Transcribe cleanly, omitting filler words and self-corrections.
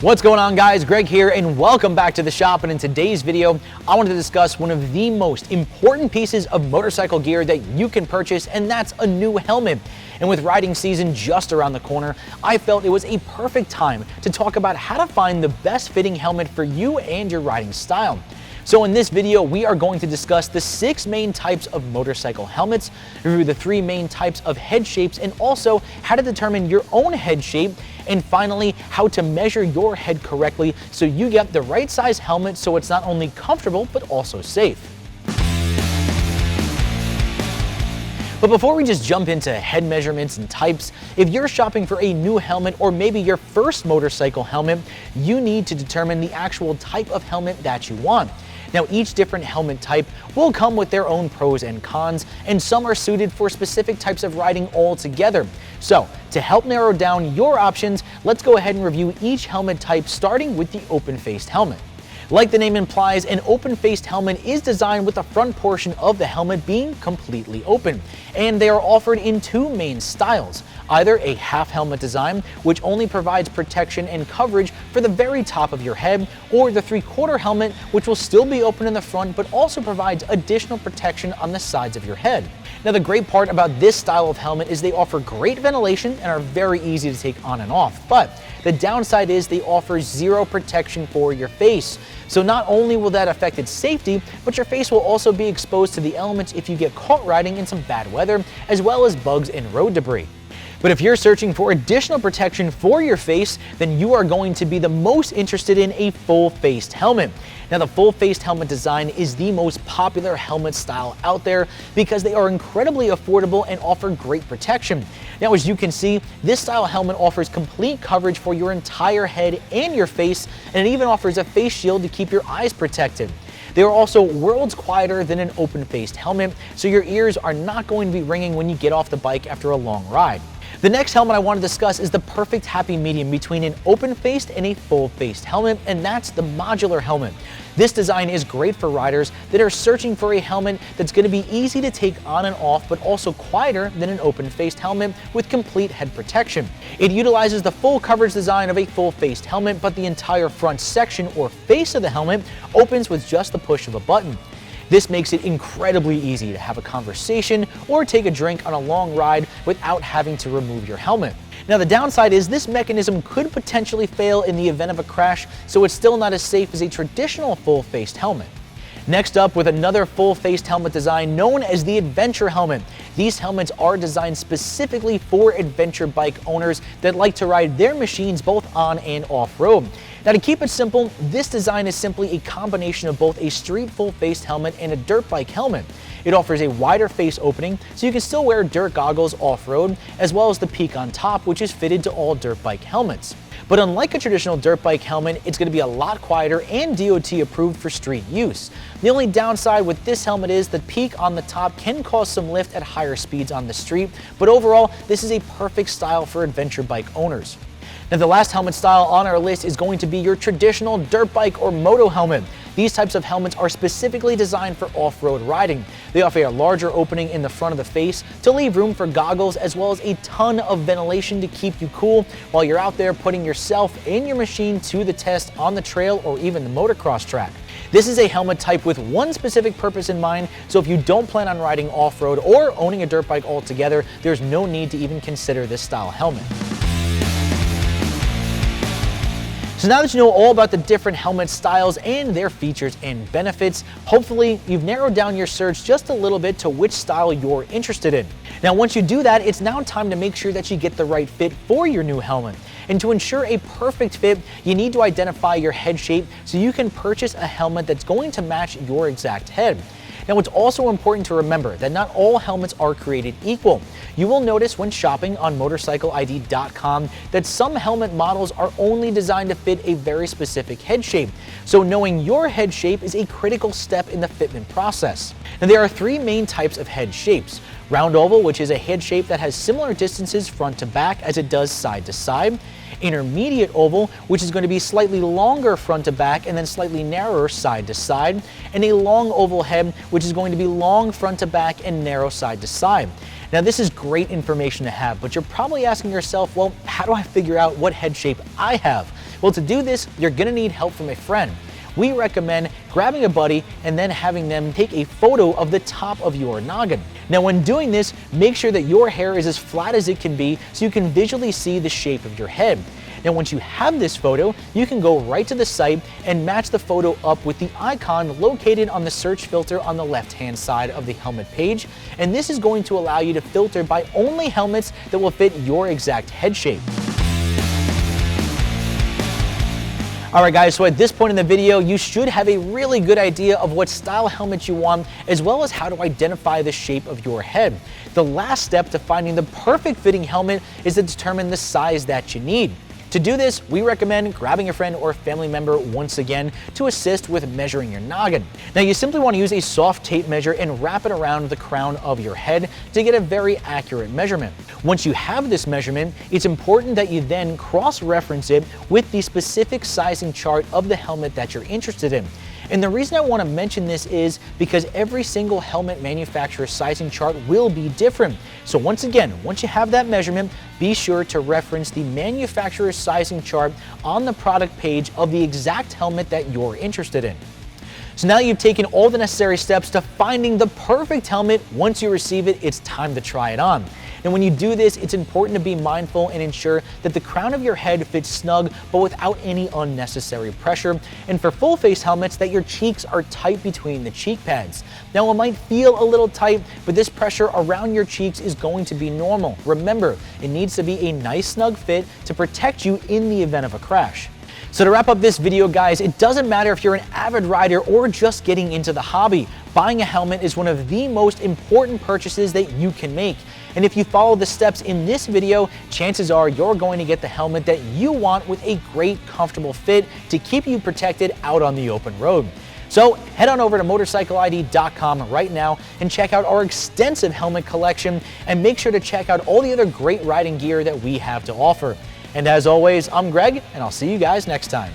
What's going on, guys? Greg here, and welcome back to the shop. And in today's video, I wanted to discuss one of the most important pieces of motorcycle gear that you can purchase, and that's a new helmet. And with riding season just around the corner, I felt it was a perfect time to talk about how to find the best fitting helmet for you and your riding style. So in this video, we are going to discuss the 6 main types of motorcycle helmets, review the 3 main types of head shapes, and also how to determine your own head shape, and finally, how to measure your head correctly so you get the right size helmet so it's not only comfortable, but also safe. But before we just jump into head measurements and types, if you're shopping for a new helmet or maybe your first motorcycle helmet, you need to determine the actual type of helmet that you want. Now, each different helmet type will come with their own pros and cons, and some are suited for specific types of riding altogether. So, to help narrow down your options, let's go ahead and review each helmet type, starting with the open-faced helmet. Like the name implies, an open-faced helmet is designed with the front portion of the helmet being completely open, and they are offered in 2 main styles. Either a half helmet design, which only provides protection and coverage for the very top of your head, or the 3/4 helmet, which will still be open in the front but also provides additional protection on the sides of your head. Now, the great part about this style of helmet is they offer great ventilation and are very easy to take on and off, but the downside is they offer 0 protection for your face. So not only will that affect its safety, but your face will also be exposed to the elements if you get caught riding in some bad weather, as well as bugs and road debris. But if you're searching for additional protection for your face, then you are going to be the most interested in a full-faced helmet. Now, the full-faced helmet design is the most popular helmet style out there because they are incredibly affordable and offer great protection. Now, as you can see, this style helmet offers complete coverage for your entire head and your face, and it even offers a face shield to keep your eyes protected. They are also worlds quieter than an open-faced helmet, so your ears are not going to be ringing when you get off the bike after a long ride. The next helmet I want to discuss is the perfect happy medium between an open-faced and a full-faced helmet, and that's the modular helmet. This design is great for riders that are searching for a helmet that's going to be easy to take on and off, but also quieter than an open-faced helmet with complete head protection. It utilizes the full coverage design of a full-faced helmet, but the entire front section or face of the helmet opens with just the push of a button. This makes it incredibly easy to have a conversation or take a drink on a long ride without having to remove your helmet. Now, the downside is this mechanism could potentially fail in the event of a crash, so it's still not as safe as a traditional full-faced helmet. Next up, with another full-faced helmet design known as the adventure helmet. These helmets are designed specifically for adventure bike owners that like to ride their machines both on and off-road. Now, to keep it simple, this design is simply a combination of both a street full-faced helmet and a dirt bike helmet. It offers a wider face opening, so you can still wear dirt goggles off-road, as well as the peak on top, which is fitted to all dirt bike helmets. But unlike a traditional dirt bike helmet, it's going to be a lot quieter and DOT approved for street use. The only downside with this helmet is the peak on the top can cause some lift at higher speeds on the street, but overall, this is a perfect style for adventure bike owners. Now, the last helmet style on our list is going to be your traditional dirt bike or moto helmet. These types of helmets are specifically designed for off-road riding. They offer a larger opening in the front of the face to leave room for goggles, as well as a ton of ventilation to keep you cool while you're out there putting yourself and your machine to the test on the trail or even the motocross track. This is a helmet type with one specific purpose in mind, so if you don't plan on riding off-road or owning a dirt bike altogether, there's no need to even consider this style helmet. So now that you know all about the different helmet styles and their features and benefits, hopefully you've narrowed down your search just a little bit to which style you're interested in. Now, once you do that, it's now time to make sure that you get the right fit for your new helmet. And to ensure a perfect fit, you need to identify your head shape so you can purchase a helmet that's going to match your exact head. Now, it's also important to remember that not all helmets are created equal. You will notice when shopping on Motorcycleid.com that some helmet models are only designed to fit a very specific head shape. So knowing your head shape is a critical step in the fitment process. Now, there are 3 main types of head shapes. Round oval, which is a head shape that has similar distances front to back as it does side to side. Intermediate oval, which is going to be slightly longer front to back and then slightly narrower side to side. And a long oval head, which is going to be long front to back and narrow side to side. Now, this is great information to have, but you're probably asking yourself, well, how do I figure out what head shape I have? Well, to do this, you're gonna need help from a friend. We recommend grabbing a buddy and then having them take a photo of the top of your noggin. Now, when doing this, make sure that your hair is as flat as it can be so you can visually see the shape of your head. Now, once you have this photo, you can go right to the site and match the photo up with the icon located on the search filter on the left-hand side of the helmet page. And this is going to allow you to filter by only helmets that will fit your exact head shape. Alright guys, so at this point in the video, you should have a really good idea of what style helmet you want, as well as how to identify the shape of your head. The last step to finding the perfect fitting helmet is to determine the size that you need. To do this, we recommend grabbing a friend or family member once again to assist with measuring your noggin. Now, you simply want to use a soft tape measure and wrap it around the crown of your head to get a very accurate measurement. Once you have this measurement, it's important that you then cross-reference it with the specific sizing chart of the helmet that you're interested in. And the reason I want to mention this is because every single helmet manufacturer's sizing chart will be different. So once again, once you have that measurement, be sure to reference the manufacturer's sizing chart on the product page of the exact helmet that you're interested in. So now that you've taken all the necessary steps to finding the perfect helmet, once you receive it, it's time to try it on. And when you do this, it's important to be mindful and ensure that the crown of your head fits snug but without any unnecessary pressure. And for full face helmets, that your cheeks are tight between the cheek pads. Now, it might feel a little tight, but this pressure around your cheeks is going to be normal. Remember, it needs to be a nice snug fit to protect you in the event of a crash. So to wrap up this video, guys, it doesn't matter if you're an avid rider or just getting into the hobby. Buying a helmet is one of the most important purchases that you can make. And if you follow the steps in this video, chances are you're going to get the helmet that you want with a great, comfortable fit to keep you protected out on the open road. So head on over to motorcycleid.com right now and check out our extensive helmet collection, and make sure to check out all the other great riding gear that we have to offer. And as always, I'm Greg, and I'll see you guys next time.